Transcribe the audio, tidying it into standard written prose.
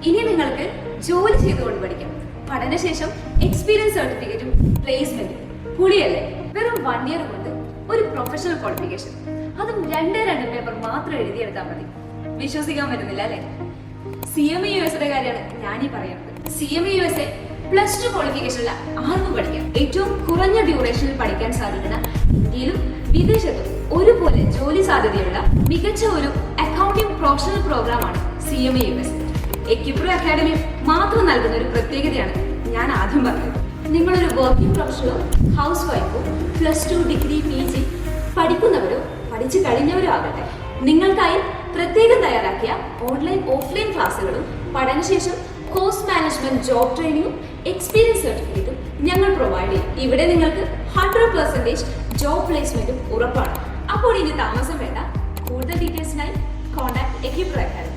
ഇനി നിങ്ങൾക്ക് ജോലി ചെയ്തുകൊണ്ട് പഠിക്കാം. പഠനശേഷം എക്സ്പീരിയൻസ് സർട്ടിഫിക്കറ്റും പ്ലേസ്മെന്റും പുളിയല്ലേ. വെറും 1 ഇയർ കൊണ്ട് ഒരു പ്രൊഫഷണൽ ക്വാളിഫിക്കേഷൻ, അതും 2 പേപ്പർ മാത്രം എഴുതിയെടുത്താൽ മതി. വിശ്വസിക്കാൻ പറ്റുന്നില്ല അല്ലെ? CMA USA കാര്യമാണ് ഞാനീ പറയുന്നത്. CMA USA +2 ക്വാളിഫിക്കേഷനിൽ ആർക്കും പഠിക്കാം. ഏറ്റവും കുറഞ്ഞ ഡ്യൂറേഷനിൽ പഠിക്കാൻ സാധിക്കുന്ന, ഇന്ത്യയിലും വിദേശത്തും ഒരുപോലെ ജോലി സാധ്യതയുള്ള മികച്ച ഒരു അക്കൗണ്ടിംഗ് പ്രൊഫഷണൽ പ്രോഗ്രാമാണ് CMA USA. എക്യുപ്രോ അക്കാഡമി മാത്രം നൽകുന്ന ഒരു പ്രത്യേകതയാണ് ഞാൻ ആദ്യം പറഞ്ഞത്. നിങ്ങളൊരു വർക്കിംഗ് പ്രൊഫഷണലോ ഹൗസ് വൈഫോ +2 ഡിഗ്രി PG പഠിക്കുന്നവരോ പഠിച്ചു കഴിഞ്ഞവരോ ആകട്ടെ, നിങ്ങൾക്കായി പ്രത്യേകം തയ്യാറാക്കിയ ഓൺലൈൻ ഓഫ്ലൈൻ ക്ലാസ്സുകളും പഠനശേഷം കോഴ്സ് മാനേജ്മെന്റ് ജോബ് ട്രെയിനിങ്ങും എക്സ്പീരിയൻസ് സർട്ടിഫിക്കറ്റും ഞങ്ങൾ പ്രൊവൈഡ് ചെയ്യും. ഇവിടെ നിങ്ങൾക്ക് 100% ജോബ് പ്ലേസ്മെന്റും ഉറപ്പാണ്. അപ്പോൾ ഇനി താമസം വേണ്ട. കൂടുതൽ ഡീറ്റെയിൽസിനായി കോൺടാക്ട് എക്യുപ്രോ അക്കാഡമി.